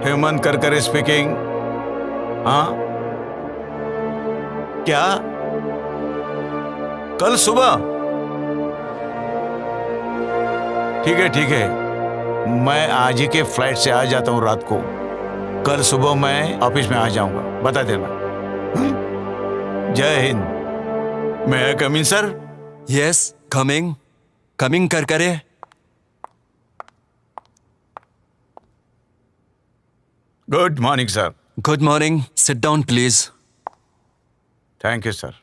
Hemant Karkare speaking. हाँ, क्या कल सुबह? ठीक है, मैं आज ही के फ्लाइट से आ जाता हूँ रात को। कल सुबह मैं ऑफिस में आ जाऊंगा, बता देना। जय हिंद। मैं come in sir? Yes, coming Karkare. Good morning sir. Good morning, sit down please. Thank you sir.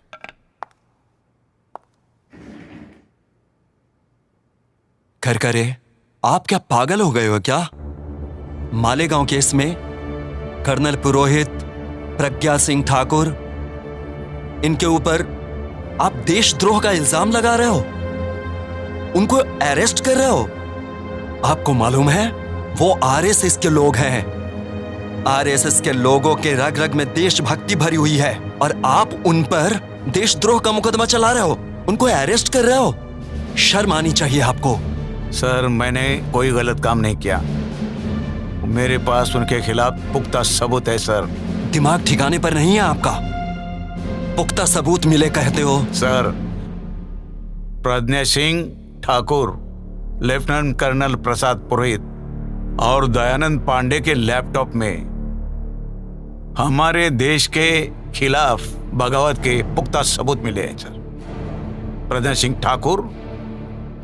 Karkare, आप क्या पागल हो गए हो क्या? मालेगांव केस में कर्नल पुरोहित, प्रज्ञा सिंह ठाकुर, इनके ऊपर आप देशद्रोह का इल्जाम लगा रहे हो, उनको अरेस्ट कर रहे हो। आपको मालूम है वो आरएसएस के लोग हैं। आरएसएस के लोगों के रग रग में देशभक्ति भरी हुई है और आप उन पर देशद्रोह का मुकदमा चला रहे हो, उनको अरेस्ट कर रहे हो। शर्म आनी चाहिए आपको। सर, मैंने कोई गलत काम नहीं किया। मेरे पास उनके खिलाफ पुख्ता सबूत है सर। दिमाग ठिकाने पर नहीं है आपका? पुख्ता सबूत मिले कहते हो? सर, प्रज्ञा सिंह ठाकुर, लेफ्टिनेंट कर्नल प्रसाद पुरोहित और दयानंद पांडे के लैपटॉप में हमारे देश के खिलाफ बगावत के पुख्ता सबूत मिले हैं सर। प्रज्ञा सिंह ठाकुर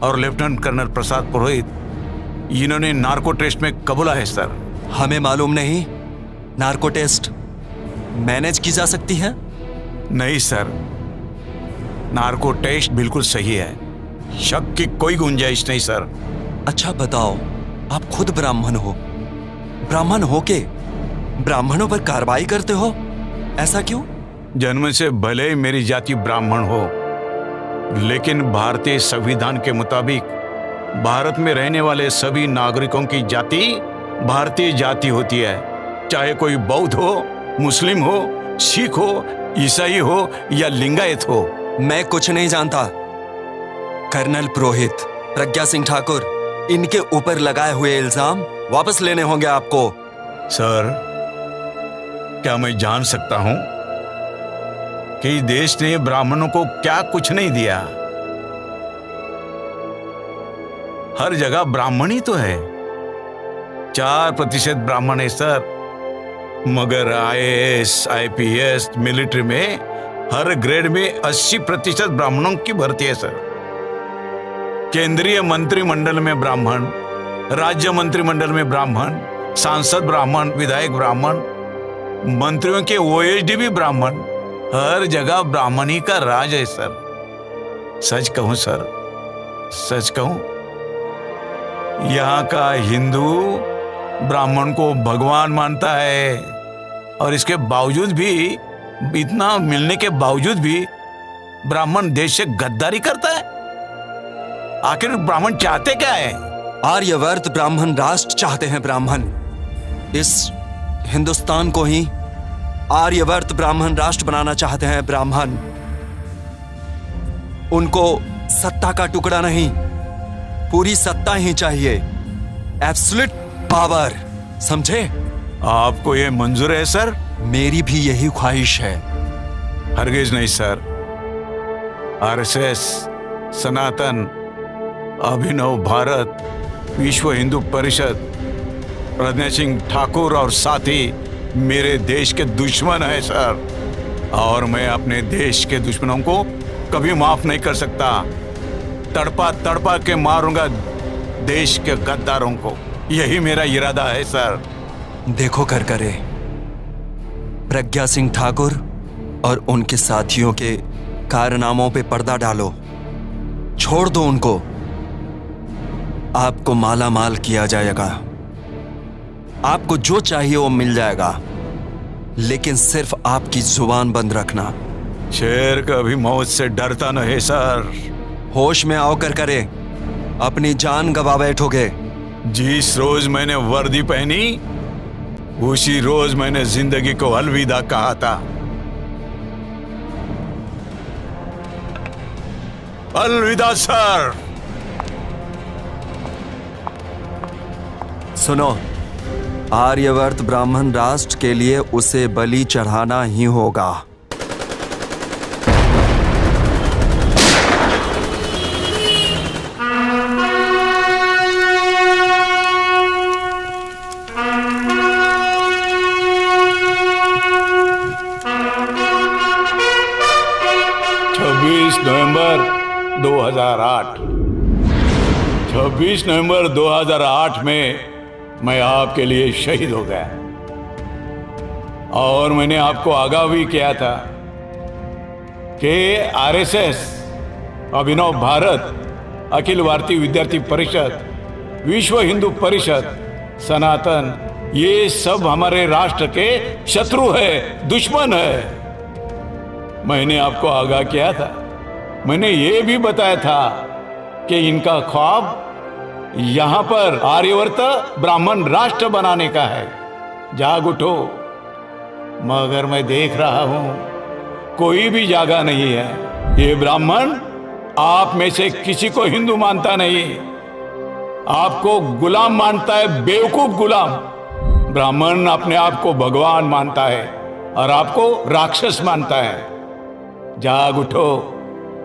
और लेफ्टिनेंट कर्नल प्रसाद पुरोहित, इन्होंने नार्को टेस्ट में कबूला है सर। हमें मालूम नहीं नार्को टेस्ट मैनेज की जा सकती है? नहीं सर, नार्को टेस्ट बिल्कुल सही है, शक की कोई गुंजाइश नहीं सर। अच्छा बताओ, आप खुद ब्राह्मण हो, ब्राह्मण हो के ब्राह्मणों पर कार्रवाई करते हो, ऐसा क्यों? जन्म से भले ही मेरी जाति ब्राह्मण हो, लेकिन भारतीय संविधान के मुताबिक भारत में रहने वाले सभी नागरिकों की जाति भारतीय जाति होती है, चाहे कोई बौद्ध हो, मुस्लिम हो, सिख हो, ईसाई हो या लिंगायत हो। मैं कुछ नहीं जानता। कर्नल पुरोहित, प्रज्ञा सिंह ठाकुर, इनके ऊपर लगाए हुए इल्जाम वापस लेने होंगे आपको। सर, क्या मैं जान सकता हूं कि देश ने ब्राह्मणों को क्या कुछ नहीं दिया? हर जगह ब्राह्मण ही तो है। 4% ब्राह्मण है सर, मगर आईएएस, आईपीएस, मिलिट्री में हर ग्रेड में 80% ब्राह्मणों की भर्ती है सर। केंद्रीय मंत्रिमंडल में ब्राह्मण, राज्य मंत्रिमंडल में ब्राह्मण, सांसद ब्राह्मण, विधायक ब्राह्मण, मंत्रियों के ओएसडी भी ब्राह्मण। हर जगह ब्राह्मणी का राज है सर। सच कहूं सर, सच कहूं, यहाँ का हिंदू ब्राह्मण को भगवान मानता है और इसके बावजूद भी, इतना मिलने के बावजूद भी ब्राह्मण देश से गद्दारी करता है। आखिर ब्राह्मण चाहते क्या है? आर्यवर्त ब्राह्मण राष्ट्र चाहते हैं। ब्राह्मण इस हिंदुस्तान को ही आर्यवर्त ब्राह्मण राष्ट्र बनाना चाहते हैं। ब्राह्मण, उनको सत्ता का टुकड़ा नहीं, पूरी सत्ता ही चाहिए, एब्सोल्यूट पावर, समझे? आपको ये मंजूर है सर? मेरी भी यही ख्वाहिश है। हरगिज नहीं सर। आरएसएस, सनातन, अभिनव भारत, विश्व हिंदू परिषद, प्रज्ञा सिंह ठाकुर और साथी मेरे देश के दुश्मन है सर, और मैं अपने देश के दुश्मनों को कभी माफ नहीं कर सकता। तड़पा तड़पा के मारूंगा देश के गद्दारों को, यही मेरा इरादा है सर। देखो करकरे, प्रज्ञा सिंह ठाकुर और उनके साथियों के कारनामों पे पर्दा डालो, छोड़ दो उनको। आपको माला माल किया जाएगा, आपको जो चाहिए वो मिल जाएगा, लेकिन सिर्फ आपकी जुबान बंद रखना। शेर कभी मौत से डरता नहीं सर। होश में आओ करकरे, अपनी जान गवा बैठोगे। जिस रोज मैंने वर्दी पहनी उसी रोज मैंने जिंदगी को अलविदा कहा था। अलविदा सर। सुनो, आर्यवर्त ब्राह्मण राष्ट्र के लिए उसे बलि चढ़ाना ही होगा। नवंबर 2008 26 नवंबर 2008 में मैं आपके लिए शहीद हो गया और मैंने आपको आगाह भी किया था कि आरएसएस, अभिनव भारत, अखिल भारतीय विद्यार्थी परिषद, विश्व हिंदू परिषद, सनातन, ये सब हमारे राष्ट्र के शत्रु है, दुश्मन है। मैंने आपको आगाह किया था। मैंने ये भी बताया था कि इनका ख्वाब यहां पर आर्यवर्त ब्राह्मण राष्ट्र बनाने का है। जाग उठो। मगर मैं देख रहा हूं कोई भी जागा नहीं है। ये ब्राह्मण आप में से किसी को हिंदू मानता नहीं, आपको गुलाम मानता है, बेवकूफ गुलाम। ब्राह्मण अपने आप को भगवान मानता है और आपको राक्षस मानता है। जाग उठो।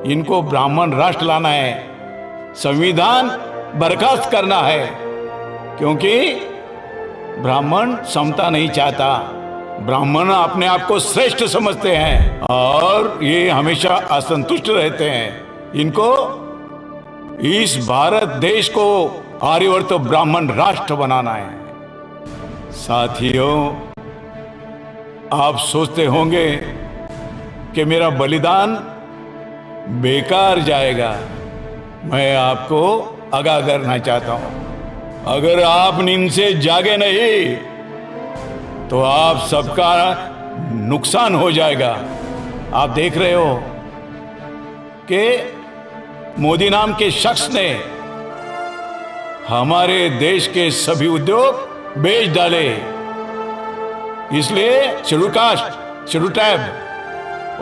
इनको ब्राह्मण राष्ट्र लाना है, संविधान बर्खास्त करना है, क्योंकि ब्राह्मण समता नहीं चाहता। ब्राह्मण अपने आप को श्रेष्ठ समझते हैं और ये हमेशा असंतुष्ट रहते हैं। इनको इस भारत देश को आर्यवर्त ब्राह्मण राष्ट्र बनाना है। साथियों, आप सोचते होंगे कि मेरा बलिदान बेकार जाएगा। मैं आपको आगाह करना चाहता हूं, अगर आप नींद से जागे नहीं तो आप सबका नुकसान हो जाएगा। आप देख रहे हो कि मोदी नाम के शख्स ने हमारे देश के सभी उद्योग बेच डाले। इसलिए schedule caste, schedule tribe,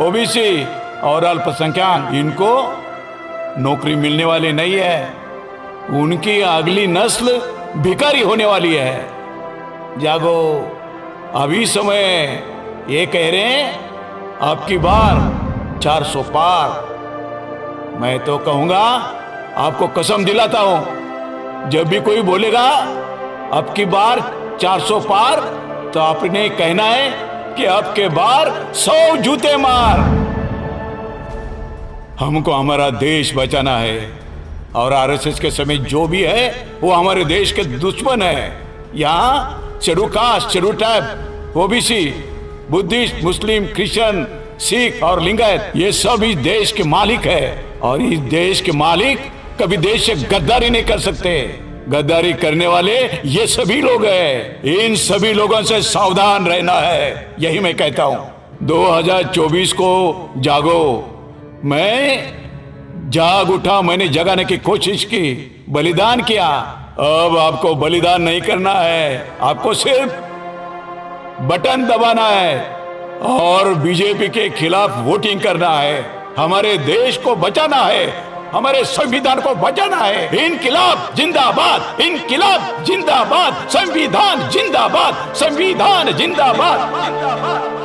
OBC और अल्पसंख्यक, इनको नौकरी मिलने वाली नहीं है। उनकी अगली नस्ल भिखारी होने वाली है। जागो, अभी समय ये कह रहे हैं अब की बार 400 पार। मैं तो कहूंगा, आपको कसम दिलाता हूं, जब भी कोई बोलेगा अब की बार 400 पार, तो आपने कहना है कि अब के बार 100 जूते मार। हमको हमारा देश बचाना है और आरएसएस के समय जो भी है वो हमारे देश के दुश्मन है। यहाँ schedule caste, schedule tribe, OBC, Buddhist, Muslim, Christian, Sikh और लिंगायत, ये सब इस देश के मालिक है और इस देश के मालिक कभी देश से गद्दारी नहीं कर सकते। गद्दारी करने वाले ये सभी लोग हैं। इन सभी लोगों से सावधान रहना है, यही मैं कहता हूं। 2024 को जागो। मैं जाग उठा, मैंने जगाने की कोशिश की, बलिदान किया। अब आपको बलिदान नहीं करना है, आपको सिर्फ बटन दबाना है और बीजेपी के खिलाफ वोटिंग करना है। हमारे देश को बचाना है, हमारे संविधान को बचाना है। इनकिलाब जिंदाबाद, इनकिलाब जिंदाबाद, संविधान जिंदाबाद, संविधान जिंदाबाद, जिंदाबाद।